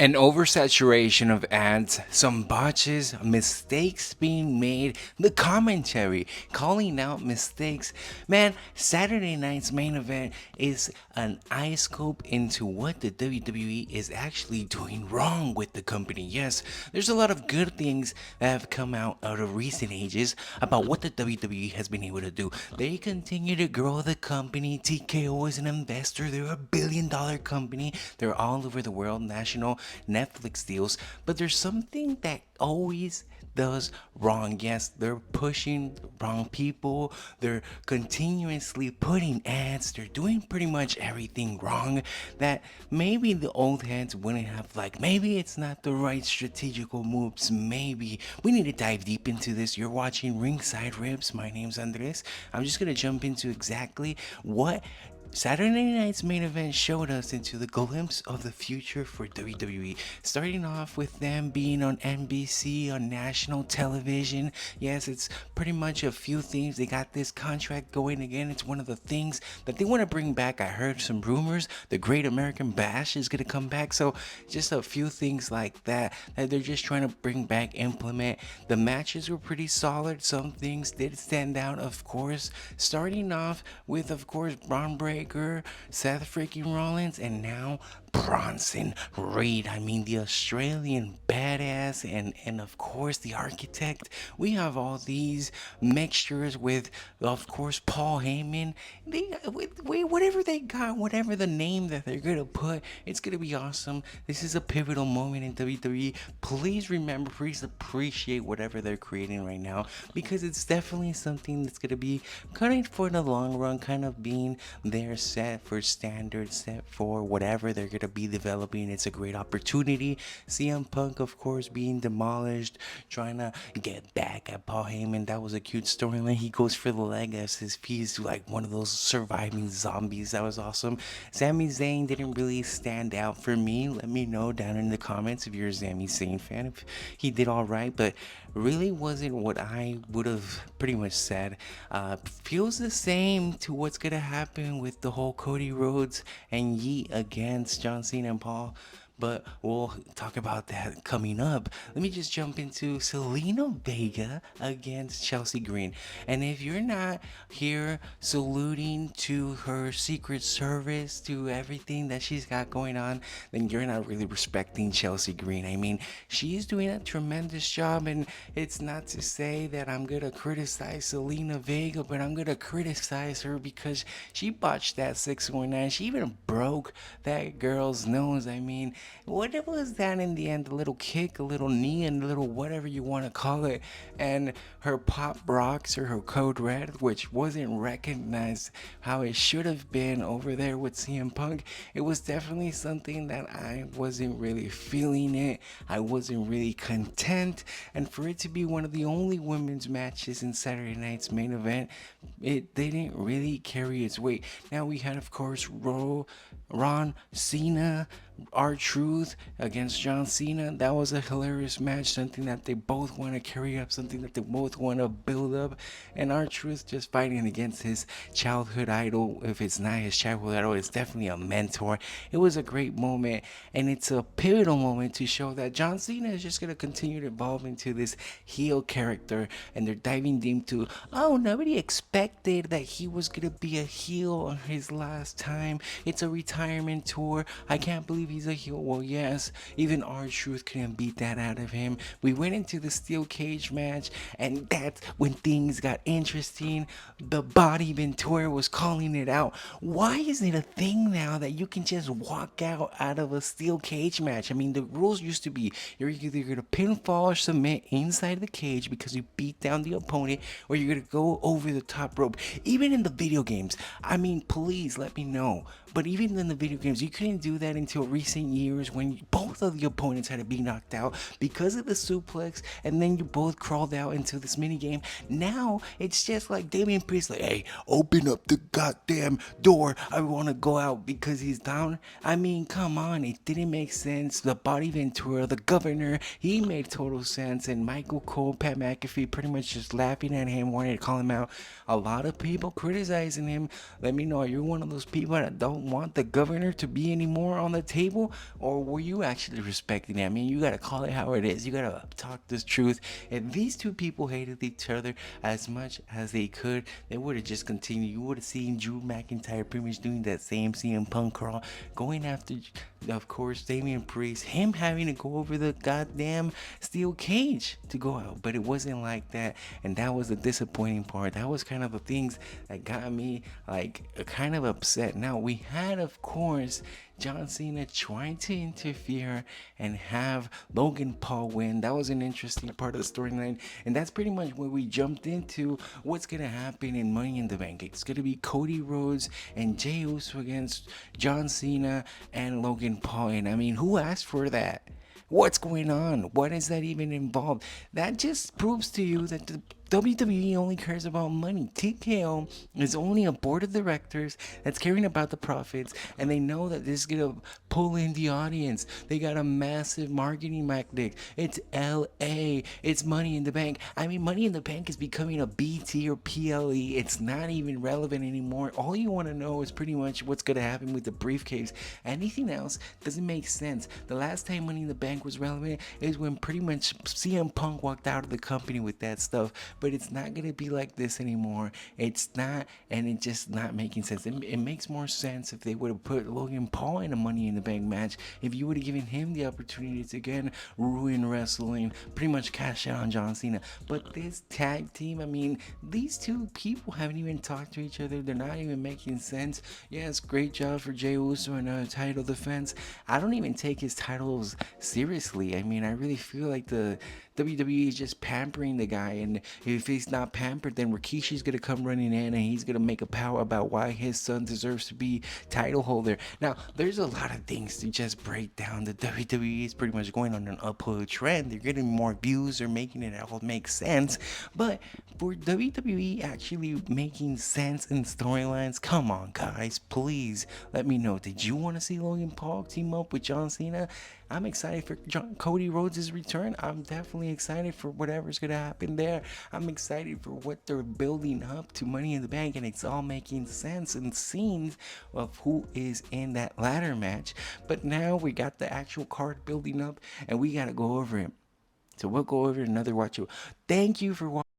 An oversaturation of ads, some botches, mistakes being made, the commentary calling out mistakes. Man, Saturday night's main event is an eye scope into what the WWE is actually doing wrong with the company. Yes, there's a lot of good things that have come out of recent ages about what the WWE has been able to do. They continue to grow the company. TKO is an investor. They're $1 billion company. They're all over the world, national Netflix deals, but there's something that always does wrong. Yes, they're pushing wrong people. They're continuously putting ads. They're doing pretty much everything wrong that maybe the old heads wouldn't have like. Maybe it's not the right strategical moves. Maybe we need to dive deep into this. You're watching Ringside Riffs. My name's Andres. I'm just gonna jump into exactly what Saturday night's main event showed us into the glimpse of the future for WWE, starting off with them being on NBC, on national television. Yes, it's pretty much a few things. They got this contract going again. It's one of the things that they want to bring back. I heard some rumors the Great American Bash is going to come back. So, just a few things like that that they're just trying to bring back, implement. The matches were pretty solid. Some things did stand out, of course. Starting off with, of course, Braun Breaker, Seth freaking Rollins, and now Bronson Reed. I mean, the Australian badass, and of course the architect. We have all these mixtures with, of course, Paul Heyman. Whatever they got, whatever the name that they're gonna put, it's gonna be awesome. This is a pivotal moment in WWE. Please remember, please appreciate whatever they're creating right now, because it's definitely something that's gonna be kind of for the long run, kind of being there set for standards, set for whatever they're gonna be developing. It's a great opportunity. CM Punk, of course, being demolished, trying to get back at Paul Heyman. That was a cute storyline. He goes for the leg as his piece, like one of those surviving zombies. That was awesome. Sami Zayn didn't really stand out for me. Let me know down in the comments if you're a Sami Zayn fan, if he did all right, but really wasn't what I would have pretty much said. Feels the same to what's gonna happen with the whole Cody Rhodes and Yeet against John Cena and Paul. But we'll talk about that coming up. Let me just jump into Selena Vega against Chelsea Green. And if you're not here saluting to her Secret Service, to everything that she's got going on, then you're not really respecting Chelsea Green. I mean, she's doing a tremendous job, and it's not to say that I'm gonna criticize Selena Vega, but I'm gonna criticize her because she botched that 619. She even broke that girl's nose. I mean, what was that in the end? A little kick, a little knee, and a little whatever you want to call it. And her pop rocks or her code red, which wasn't recognized how it should have been over there with CM Punk. It was definitely something that I wasn't really feeling it. I wasn't really content. And for it to be one of the only women's matches in Saturday night's main event, it didn't really carry its weight. Now we had, of course, Ron Cena, R-Truth against John Cena. That was a hilarious match, something that they both want to carry up, something that they both want to build up. And R-Truth just fighting against his childhood idol. If it's not his childhood idol, it's definitely a mentor. It was a great moment, and it's a pivotal moment to show that John Cena is just going to continue to evolve into this heel character. And they're diving deep to, oh, nobody expected that he was going to be a heel on his last time. It's a retirement tour. I can't believe he's a heel. Well, yes, even R-Truth couldn't beat that out of him. We went into the steel cage match, and that's when things got interesting. The Body Ventura was calling it out. Why is it a thing now that you can just walk out of a steel cage match? I mean, the rules used to be you're either going to pinfall or submit inside the cage because you beat down the opponent, or you're going to go over the top rope. Even in the video games, I mean, please let me know. But even in the video games, you couldn't do that until recent years when both of the opponents had to be knocked out because of the suplex, and then you both crawled out into this mini game. Now it's just like Damian Priest, like, hey, open up the goddamn door. I want to go out because he's down. I mean, come on, it didn't make sense. The Body Ventura, the governor, he made total sense, and Michael Cole, Pat McAfee, pretty much just laughing at him, wanting to call him out. A lot of people criticizing him. Let me know, are you one of those people that don't want the governor to be anymore on the table? table, or were you actually respecting it? I mean, you gotta call it how it is. You gotta talk this truth. If these two people hated each other as much as they could, they would have just continued. You would have seen Drew McIntyre pretty much doing that same CM Punk crawl, going after, of course, Damian Priest, him having to go over the goddamn steel cage to go out. But it wasn't like that, and that was the disappointing part. That was kind of the things that got me like kind of upset. Now we had, of course, John Cena trying to interfere and have Logan Paul win. That was an interesting part of the storyline, and that's pretty much where we jumped into what's gonna happen in Money in the Bank. It's gonna be Cody Rhodes and Jey Uso against John Cena and Logan Paul. And I mean, who asked for that? What's going on? What is that even involved? That just proves to you that the WWE only cares about money. TKO is only a board of directors that's caring about the profits, and they know that this is gonna pull in the audience. They got a massive marketing magnet. It's LA. It's Money in the Bank. I mean, Money in the Bank is becoming a BT or PLE. It's not even relevant anymore. All you want to know is pretty much what's gonna happen with the briefcase. Anything else doesn't make sense. The last time Money in the Bank was relevant is when pretty much CM Punk walked out of the company with that stuff. But it's not gonna be like this anymore. It's not, and it's just not making sense. It makes more sense if they would have put Logan Paul in a Money in the Bank match. If you would have given him the opportunity to again ruin wrestling, pretty much cash out on John Cena. But this tag team, I mean, these two people haven't even talked to each other. They're not even making sense. Yes, great job for Jey Uso and a title defense. I don't even take his titles seriously. I mean, I really feel like the WWE is just pampering the guy, and if he's not pampered, then Rikishi's gonna come running in and he's gonna make a power about why his son deserves to be title holder. Now, there's a lot of things to just break down. The WWE is pretty much going on an uphill trend. They're getting more views, they're making it all make sense. But for WWE actually making sense in storylines, come on, guys, please let me know. Did you want to see Logan Paul team up with John Cena? I'm excited for Cody Rhodes' return. I'm definitely excited for whatever's gonna happen there. I'm excited for what they're building up to Money in the Bank, and it's all making sense and scenes of who is in that ladder match. But now we got the actual card building up, and we gotta go over it. So we'll go over another watch. Thank you for watching.